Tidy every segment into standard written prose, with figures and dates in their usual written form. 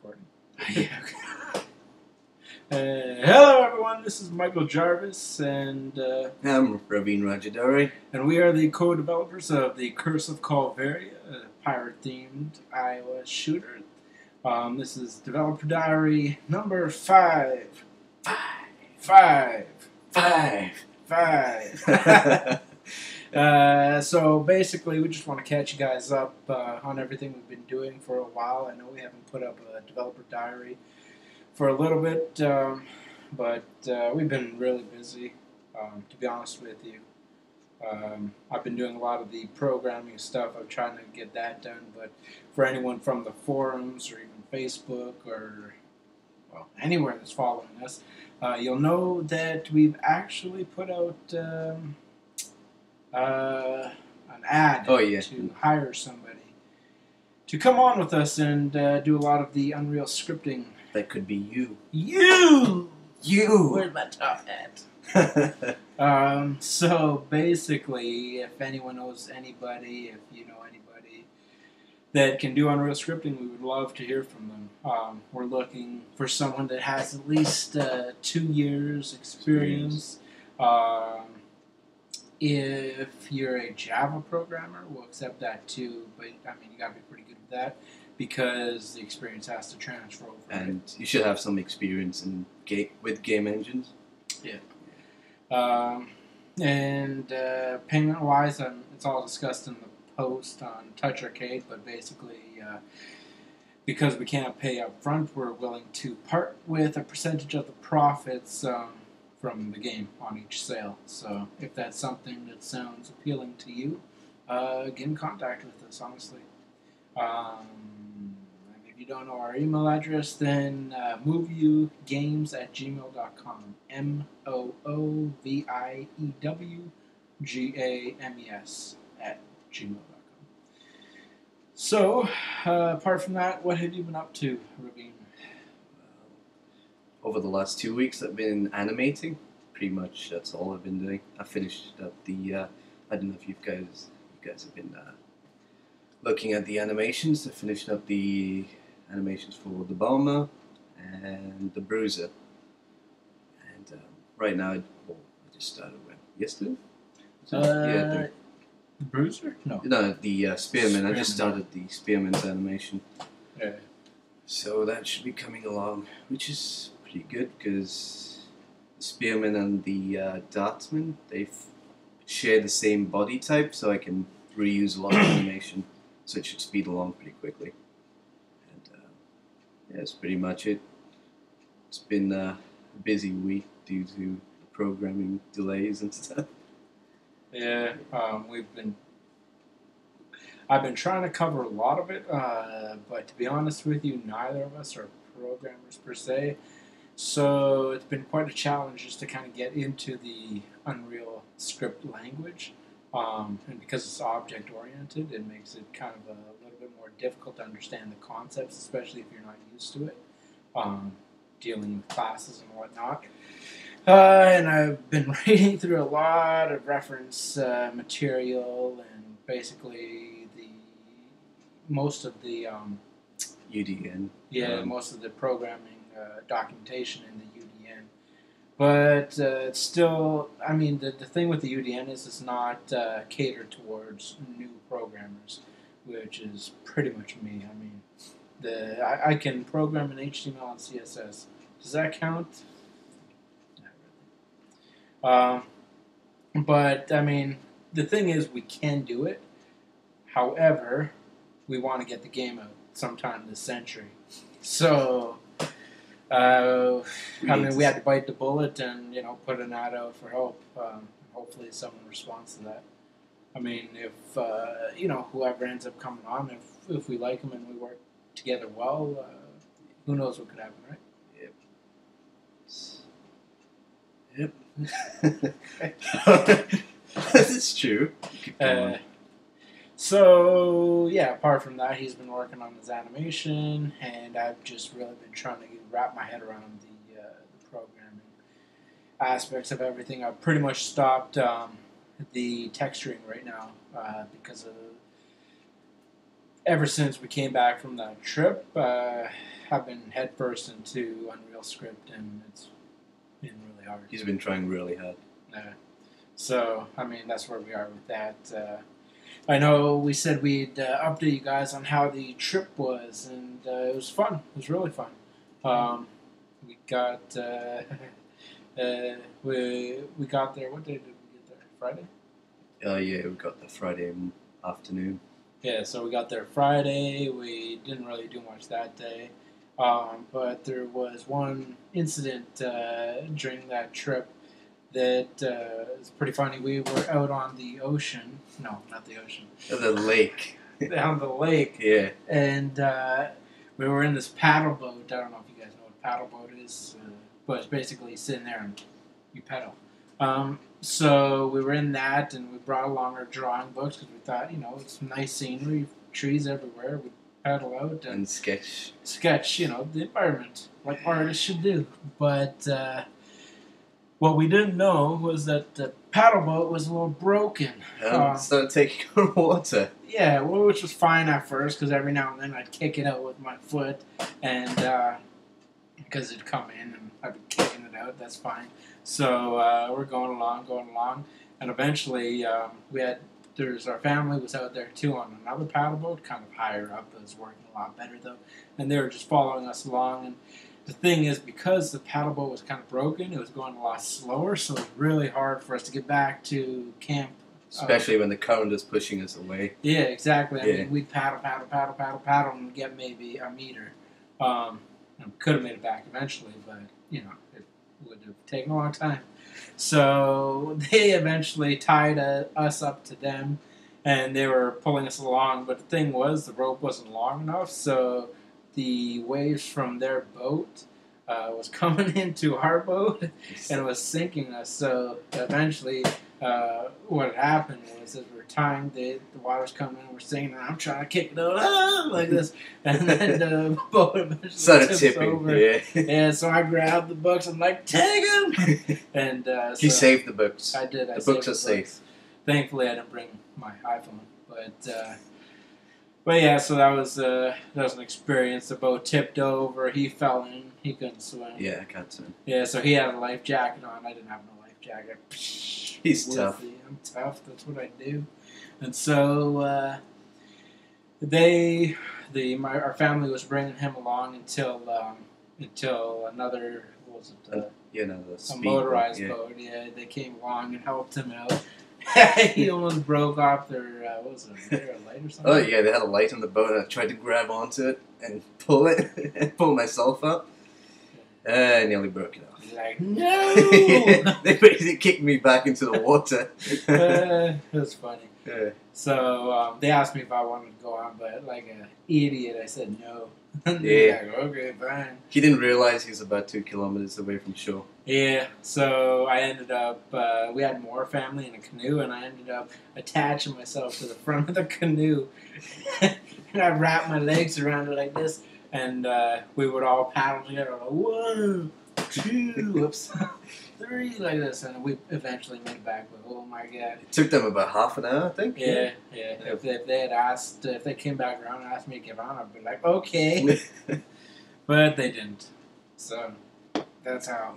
recording. Hello, everyone. This is Michael Jarvis, and I'm Raveen Rajadari. we are the co-developers of the Curse of Kullvaria, a pirate-themed iOS shooter. This is Developer Diary number 5. So basically, we just want to catch you guys up on everything we've been doing for a while. I know we haven't put up a Developer Diary for a little bit, but we've been really busy, to be honest with you. I've been doing a lot of the programming stuff. I'm trying to get that done, but for anyone from the forums or even Facebook or, well, anywhere that's following us, you'll know that we've actually put out an ad to hire somebody to come on with us and do a lot of the Unreal scripting. That could be you. You! You! Where's my top hat? So basically, if anyone knows anybody, if you know anybody that can do Unreal scripting, we would love to hear from them. We're looking for someone that has at least 2 years experience. If you're a Java programmer, we'll accept that too, but I mean, you gotta be pretty good at that because the experience has to transfer over. And you should have some experience in with game engines. Yeah. Payment-wise, it's all discussed in the post on Touch Arcade, but basically, because we can't pay up front, we're willing to part with a percentage of the profits from the game on each sale. So if that's something that sounds appealing to you, get in contact with us, honestly. And if you don't know our email address, then MooViewGames@gmail.com. MooViewGames@gmail.com. So, apart from that, what have you been up to, Raveen? Over the last 2 weeks, I've been animating. Pretty much, that's all I've been doing. I finished up the. I don't know if you guys have been looking at the animations. I finished up the animations for the Bomber and the Bruiser. And right now, I just started yesterday. The Bruiser? No, the Spearman. I just started the Spearman's animation. Yeah. So that should be coming along, which is pretty good because the Spearman and the Dartsman, they share the same body type, so I can reuse a lot of animation, so it should speed along pretty quickly. And yeah, that's pretty much it. It's been a busy week due to the programming delays and stuff. Yeah, I've been trying to cover a lot of it, but to be honest with you, neither of us are programmers per se. So it's been quite a challenge just to kind of get into the Unreal script language. And because it's object-oriented, it makes it kind of a little bit more difficult to understand the concepts, especially if you're not used to it, dealing with classes and whatnot. And I've been reading through a lot of reference material and basically most of the UDN. Most of the programming documentation in the UDN. But it's still, I mean, the thing with the UDN is it's not catered towards new programmers, which is pretty much me. I mean, I can program in HTML and CSS. Does that count? Not really. But, I mean, the thing is we can do it. However, we want to get the game out sometime this century. So, we had to bite the bullet and, put an ad out for help. Hopefully someone responds to that. I mean, if, whoever ends up coming on, if we like them and we work together well, who knows what could happen, right? Yep. That's true. So, yeah, apart from that, he's been working on his animation, and I've just really been trying to wrap my head around the programming aspects of everything. I've pretty much stopped the texturing right now because of ever since we came back from that trip, I've been headfirst into Unreal Script, and it's been really hard. He's been trying really hard. So, I mean, that's where we are with that. I know we said we'd update you guys on how the trip was, and it was fun. It was really fun. We got we got there. What day did we get there? Friday. Yeah, we got the Friday afternoon. Yeah, so we got there Friday. We didn't really do much that day, but there was one incident during that trip that is pretty funny. We were out on the ocean. No, not the ocean. The lake. Down the lake. Yeah. And we were in this paddle boat. I don't know if you guys know what a paddle boat is, but it's basically sitting there and you pedal. So we were in that, and we brought along our drawing books because we thought, it's nice scenery, trees everywhere. We paddle out and sketch, the environment like artists should do. But what we didn't know was that the paddle boat was a little broken. Started taking on water. Yeah, which was fine at first because every now and then I'd kick it out with my foot, and because it'd come in and I'd be kicking it out. That's fine. So we're going along, and eventually our family was out there too on another paddle boat, kind of higher up. It was working a lot better though, and they were just following us along. And the thing is, because the paddle boat was kind of broken, it was going a lot slower, so it was really hard for us to get back to camp. Especially when the current is pushing us away. Yeah, exactly. I mean, we'd paddle, and get maybe a meter. Could have made it back eventually, but it would have taken a long time. So they eventually tied us up to them, and they were pulling us along. But the thing was, the rope wasn't long enough, so the waves from their boat was coming into our boat and was sinking us. So eventually, what happened was, as we're tying, the water's coming in, we're singing, and I'm trying to kick it out like this, and then the boat eventually started tips tipping. over. Yeah. And so I grabbed the books. I'm like, take them! And you saved the books. I did. The books are safe. Thankfully, I didn't bring my iPhone, but yeah. So that was an experience. The boat tipped over. He fell in. He couldn't swim. Yeah, I can't swim. Yeah, so he had a life jacket on. I didn't have no life jacket. He's tough. I'm tough. That's what I do. And so our family was bringing him along until another, what was it? A motorized boat. Yeah, they came along and helped him out. He almost broke off their, what was it, a light or something? Oh yeah, they had a light on the boat, and I tried to grab onto it and pull it, and pull myself up. I nearly broke it off. He's like, no! They basically kicked me back into the water. It was funny. Yeah. So they asked me if I wanted to go on, but like an idiot, I said no. Yeah. Like, okay, fine. He didn't realize he was about 2 kilometers away from shore. Yeah, so I ended up, we had more family in a canoe, and I ended up attaching myself to the front of the canoe. And I wrapped my legs around it like this, and we would all paddle together, like 1, 2, 3, like this, and we eventually made it back. But oh my god, It took them about half an hour, I think. yeah. If they had asked, if they came back around and asked me to get on, I'd be like, okay, but they didn't. So that's how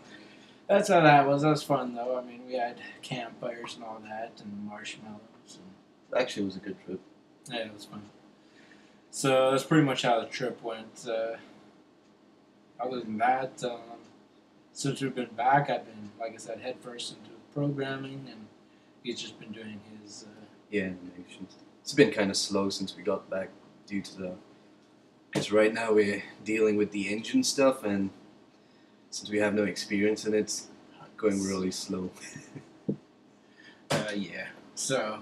that was. That was fun though. I mean, we had campfires and all that, and marshmallows. Actually, it was a good trip. Yeah, it was fun. So that's pretty much how the trip went. Other than that, since we've been back, I've been, like I said, headfirst into programming, and he's just been doing his. Animations. It's been kind of slow since we got back due to because right now we're dealing with the engine stuff, and since we have no experience in it, it's going really slow. Yeah. So,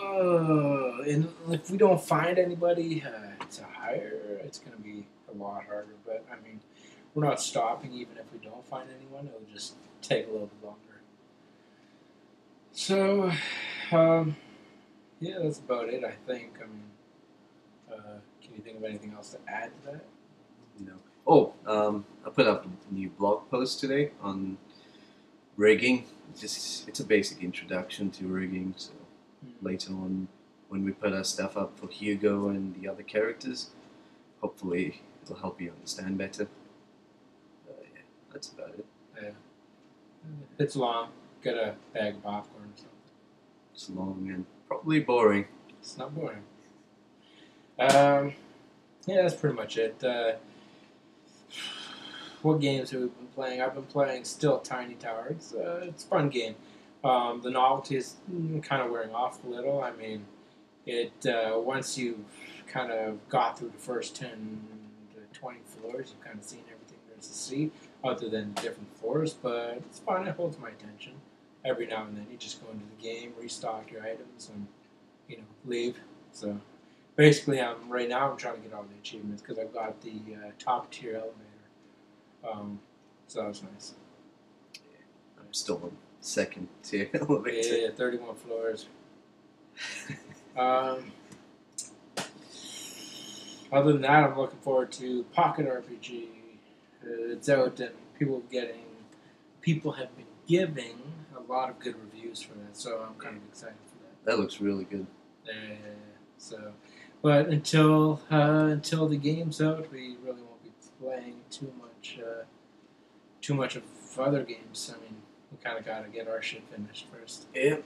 and if we don't find anybody to hire, it's going to be a lot harder. But I mean, we're not stopping even if we don't find anyone. It'll just take a little bit longer. So, yeah, that's about it. I think. I mean, can you think of anything else to add to that? No. Oh, I put up a new blog post today on rigging. It's a basic introduction to rigging. So later on, when we put our stuff up for Hugo and the other characters. Hopefully, it'll help you understand better. Yeah, that's about it. Yeah. It's long. Get a bag of popcorn or something. It's long and probably boring. It's not boring. Yeah, that's pretty much it. What games have we been playing? I've been playing still Tiny Towers. It's a fun game. The novelty is kind of wearing off a little. I mean, once you've kind of got through the first 10 to 20 floors, you've kind of seen everything there is to see, other than different floors. But it's fun. It holds my attention. Every now and then, you just go into the game, restock your items, and leave. So basically, right now I'm trying to get all the achievements because I've got the top tier elevator. So that was nice. Yeah, I'm still on second tier elevator. Yeah, 31 floors. Other than that, I'm looking forward to Pocket RPG. It's out and people have been giving a lot of good reviews for that, so I'm kind of excited for that. That looks really good. So, but until the game's out, we really won't be playing too much of other games. I mean, we kind of got to get our shit finished first. Yeah,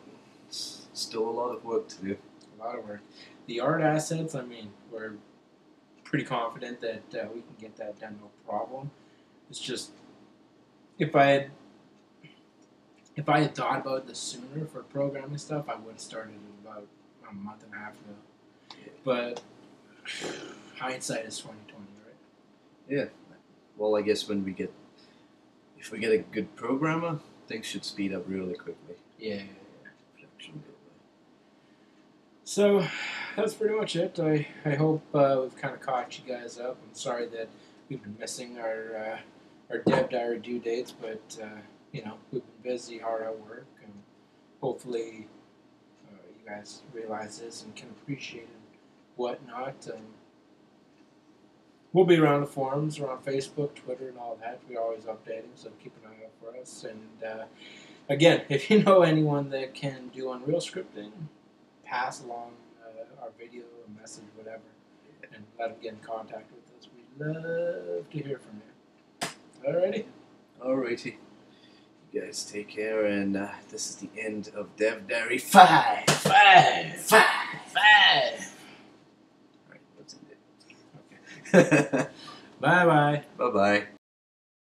it's still a lot of work to do. A lot of work. The art assets, I mean, we're pretty confident that we can get that done no problem. It's just if I had thought about this sooner for programming stuff, I would have started it about a month and a half ago. Yeah. But hindsight is 20/20, right? Yeah. Well, I guess if we get a good programmer, things should speed up really quickly. Yeah. Production go away. So that's pretty much it. I hope we've kind of caught you guys up. I'm sorry that we've been missing our dev diary due dates, but we've been busy, hard at work, and hopefully you guys realize this and can appreciate it and whatnot. We'll be around the forums, around Facebook, Twitter, and all that. We're always updating, so keep an eye out for us. And again, if you know anyone that can do Unreal scripting, pass along our video or message, whatever, and let them get in contact with us. We'd love to hear from you. Alrighty? Alrighty. You guys take care, and this is the end of Dev Diary 5. 5. Alright, what's in it? Okay. Bye-bye. Bye-bye.